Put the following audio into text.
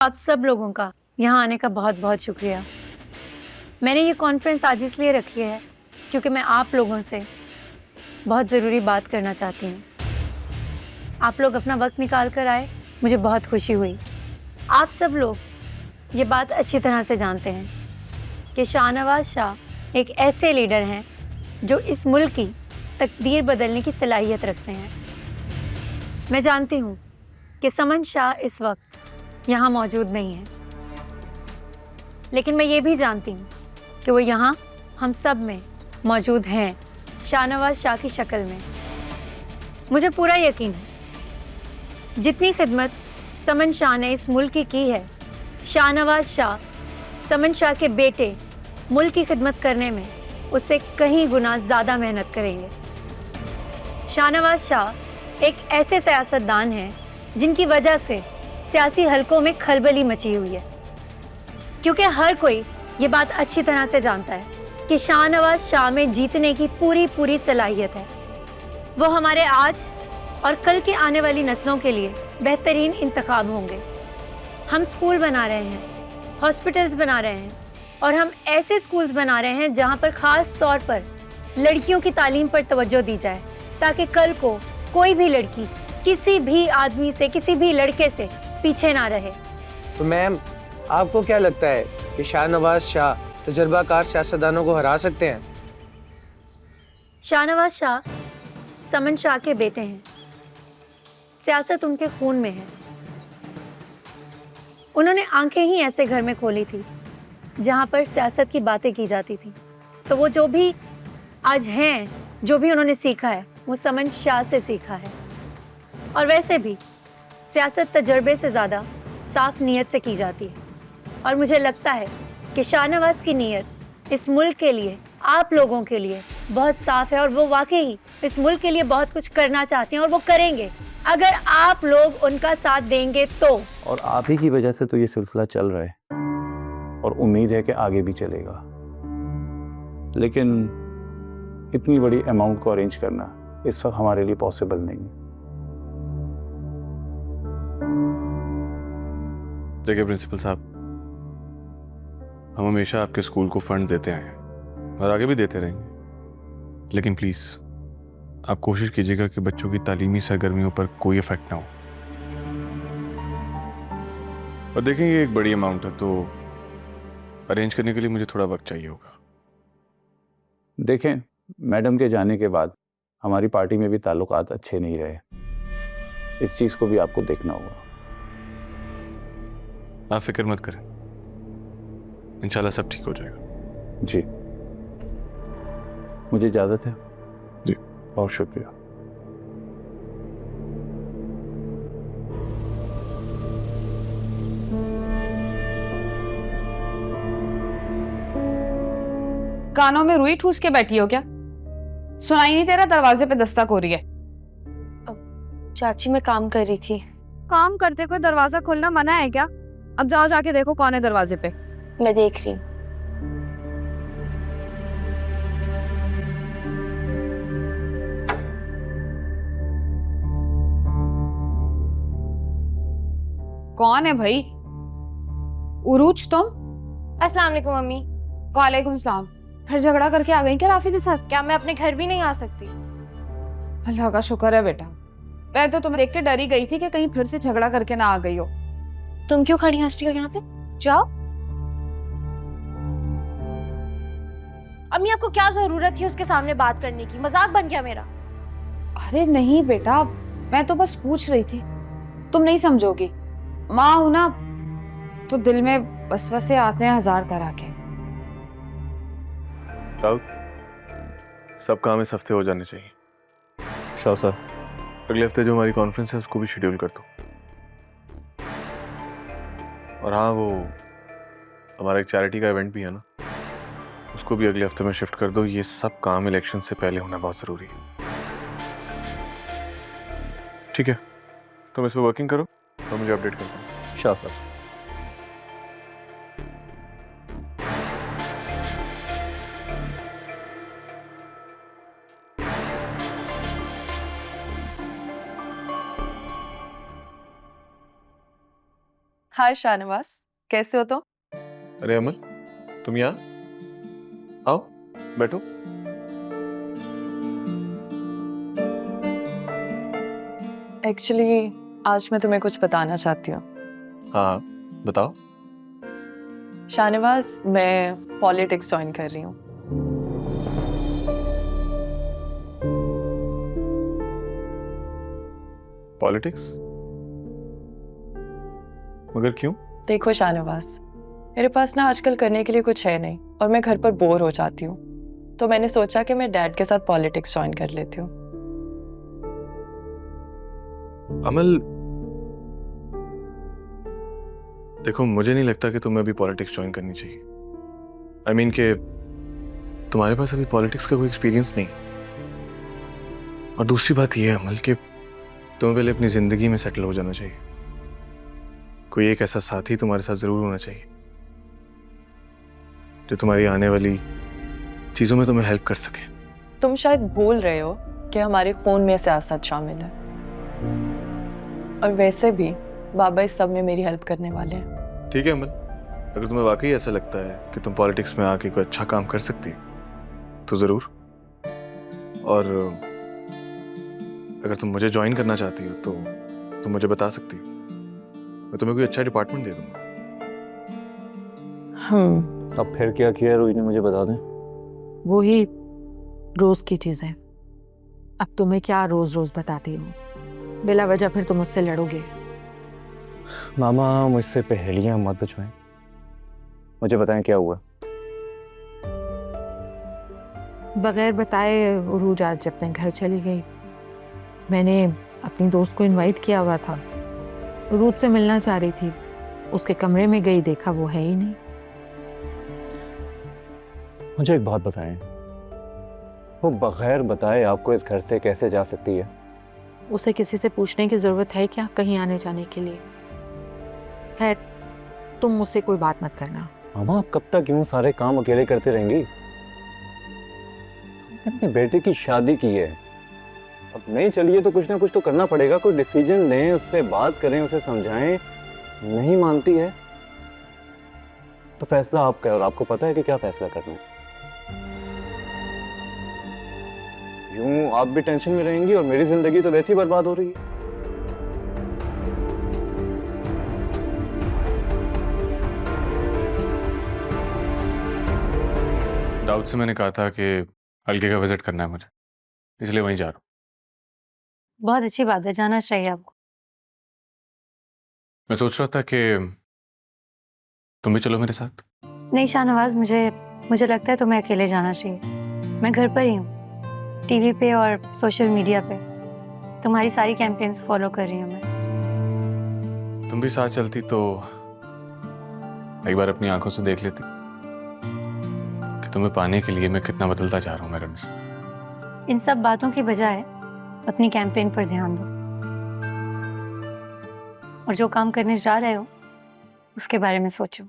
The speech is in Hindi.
आप सब लोगों का यहाँ आने का बहुत बहुत शुक्रिया। मैंने ये कॉन्फ्रेंस आज इसलिए रखी है क्योंकि मैं आप लोगों से बहुत ज़रूरी बात करना चाहती हूँ। आप लोग अपना वक्त निकाल कर आए, मुझे बहुत खुशी हुई। आप सब लोग ये बात अच्छी तरह से जानते हैं कि शाहनवाज शाह एक ऐसे लीडर हैं जो इस मुल्क की तकदीर बदलने की सलाहियत रखते हैं। मैं जानती हूँ कि समन शाह इस वक्त यहाँ मौजूद नहीं है, लेकिन मैं ये भी जानती हूँ कि वो यहाँ हम सब में मौजूद हैं, शाहनवाज शाह की शक्ल में। मुझे पूरा यकीन है जितनी खिदमत समन शाह ने इस मुल्क की है, शाहनवाज शाह समन शाह के बेटे मुल्क की खिदमत करने में उससे कहीं गुना ज़्यादा मेहनत करेंगे। शाहनवाज शाह एक ऐसे सियासतदान हैं जिनकी वजह से सियासी हलकों में खलबली मची हुई है, क्योंकि हर कोई ये बात अच्छी तरह से जानता है कि शाहनवाज शाह में जीतने की पूरी सलाहियत है। वो हमारे आज और कल के आने वाली नस्लों के लिए बेहतरीन इंतखाब होंगे। हम स्कूल बना रहे हैं, हॉस्पिटल्स बना रहे हैं और हम ऐसे स्कूल्स बना रहे हैं जहाँ पर ख़ास तौर पर लड़कियों की तालीम पर तवज्जो दी जाए, ताकि कल को कोई भी लड़की किसी भी आदमी से, किसी भी लड़के से पीछे ना रहे। तो मैम, आपको क्या लगता है कि शाहनवाज शाह तजर्बाकार सियासतदानों को हरा सकते हैं? शाहनवाज शाह समन शाह के बेटे हैं, सियासत उनके खून में है। उन्होंने आंखें ही ऐसे घर में खोली थी जहां पर सियासत की बातें की जाती थी। तो वो जो भी आज हैं, जो भी उन्होंने सीखा है, वो समन शाह से सीखा है। और वैसे भी सियासत तजर्बे से ज़्यादा साफ नीयत से की जाती है, और मुझे लगता है कि शाहनवाज की नीयत इस मुल्क के लिए, आप लोगों के लिए बहुत साफ है, और वो वाकई इस मुल्क के लिए बहुत कुछ करना चाहते हैं और वो करेंगे अगर आप लोग उनका साथ देंगे तो। और आप ही की वजह से तो ये सिलसिला चल रहा है और उम्मीद है कि आगे भी चलेगा। लेकिन इतनी बड़ी अमाउंट को अरेंज करना इस वक्त हमारे लिए पॉसिबल नहीं है। देखिए प्रिंसिपल साहब, हम हमेशा आपके स्कूल को फंड देते आए हैं और आगे भी देते रहेंगे, लेकिन प्लीज आप कोशिश कीजिएगा कि बच्चों की तालीमी सरगर्मियों पर कोई इफेक्ट ना हो। और देखें, ये एक बड़ी अमाउंट है, तो अरेंज करने के लिए मुझे थोड़ा वक्त चाहिए होगा। देखें, मैडम के जाने के बाद हमारी पार्टी में भी ताल्लुकात अच्छे नहीं रहे। इस चीज को भी आपको देखना होगा। आप फिक्र मत करें, इंशाल्लाह सब ठीक हो जाएगा। जी, मुझे इजाजत है। जी, बहुत शुक्रिया। कानों में रुई ठूस के बैठी हो क्या? सुनाई नहीं तेरा? दरवाजे पे दस्तक हो रही है। चाची मैं काम कर रही थी। काम करते कोई दरवाजा खोलना मना है क्या? अब जाओ, जाके देखो कौन है दरवाजे पे। मैं देख रही हूँ। कौन है भाई? उरूज तुम? अस्सलाम वालेकुम मम्मी। वालेकुम सलाम। फिर झगड़ा करके आ गई क्या राफी के साथ? क्या मैं अपने घर भी नहीं आ सकती? अल्लाह का शुक्र है बेटा। मैं तो तुम्हें देख के डरी गई थी कि कहीं फिर से झगड़ा करके ना आ गई हो। तुम क्यों खड़ी हंस रही हो यहाँ पे? जाओ। अम्मी, आपको क्या जरूरत थी उसके सामने बात करने की? मजाक बन गया मेरा। अरे नहीं बेटा, मैं तो बस पूछ रही थी, तुम नहीं समझोगी। माँ हूं ना, तो दिल में वसवसे आते हैं हजार तरह के। दाऊद, सब काम इस हफ्ते हो जाने चाहिए। शाह सर, अगले हफ्ते जो हमारी कॉन्फ्रेंस है उसको भी शेड्यूल कर दो। और हाँ, वो हमारा एक चैरिटी का इवेंट भी है ना, उसको भी अगले हफ्ते में शिफ्ट कर दो। ये सब काम इलेक्शन से पहले होना बहुत जरूरी है। ठीक है, तुम इस पर वर्किंग करो और मुझे अपडेट कर दो। शाह सर। हाय शाहनवाज, कैसे हो तुम? अरे अमल, तुम यहाँ आओ, बैठो। एक्चुअली आज मैं तुम्हें कुछ बताना चाहती हूँ। हाँ, बताओ। शाहनवाज, मैं पॉलिटिक्स ज्वाइन कर रही हूँ। पॉलिटिक्स? मगर क्यों? देखो शाहनवाज, मेरे पास ना आजकल करने के लिए कुछ है नहीं और मैं घर पर बोर हो जाती हूँ, तो मैंने सोचा कि मैं डैड के साथ पॉलिटिक्स ज्वाइन कर लेती हूँ। अमल, देखो मुझे नहीं लगता कि तुम्हें अभी पॉलिटिक्स ज्वाइन करनी चाहिए। आई मीन कि तुम्हारे पास अभी पॉलिटिक्स का कोई एक्सपीरियंस नहीं। और दूसरी बात यह है अमल कि तुम्हें पहले अपनी जिंदगी में सेटल हो जाना चाहिए। कोई एक ऐसा साथी तुम्हारे साथ जरूर होना चाहिए जो तुम्हारी आने वाली चीजों में तुम्हें हेल्प कर सके। तुम शायद भूल रहे हो कि हमारे खून में सियासत शामिल है, और वैसे भी बाबा इस सब में मेरी हेल्प करने वाले हैं। ठीक है अमल, अगर तुम्हें वाकई ऐसा लगता है कि तुम पॉलिटिक्स में आके कोई अच्छा काम कर सकती हो तो जरूर। और अगर तुम मुझे ज्वाइन करना चाहती हो तो तुम मुझे बता सकती हो, मैं तुम्हें कोई अच्छा डिपार्टमेंट दे दूंगा। अब फिर क्या किया रोहिणी, मुझे बता दें। वो ही रोज की चीज है। अब तुम्हें क्या रोज रोज बताती हूँ, बिला वजह फिर तुम मुझसे लड़ोगे। मामा मुझसे पहेलियां मत बुझवाएं, मुझे बताएं क्या हुआ। बगैर बताए उरूज आज अपने घर चली गई। मैंने अपनी दोस्त को इनवाइट किया हुआ था, उरूज से मिलना चाह रही थी। उसके कमरे में गई, देखा वो है ही नहीं। मुझे एक बात बताएं, वो बगैर बताए आपको इस घर से कैसे जा सकती है? उसे किसी से पूछने की जरूरत है क्या कहीं आने जाने के लिए? है, तुम मुझसे कोई बात मत करना। मामा आप कब तक यूं सारे काम अकेले करते रहेंगी? अपने बेटे की शादी की है, अब नहीं चलिए तो कुछ ना कुछ तो करना पड़ेगा। कोई डिसीजन लें, उससे बात करें, उसे समझाएं। नहीं मानती है तो फैसला आपका है और आपको पता है कि क्या फैसला करना है। यूं आप भी टेंशन में रहेंगी और मेरी जिंदगी तो वैसे ही बर्बाद हो रही है। दाऊद से मैंने कहा था कि अलके का विजिट करना है मुझे, इसलिए वहीं जा रहा हूँ। बहुत अच्छी बात है, जाना चाहिए आपको। मैं सोच रहा था कि तुम भी चलो मेरे साथ। नहीं शाहनवाज, मुझे लगता है तुम्हें अकेले जाना चाहिए। मैं घर पर ही हूँ, टीवी पे और सोशल मीडिया पे तुम्हारी सारी कैंपेन्स फॉलो कर रही हूँ मैं। तुम भी साथ चलती तो एक बार अपनी आंखों से देख लेती कि तुम्हें पाने के लिए मैं कितना बदलता जा रहा हूँ मेरे में। इन सब बातों की बजाय अपनी कैंपेन पर ध्यान दो और जो काम करने जा रहे हो उसके बारे में सोचो।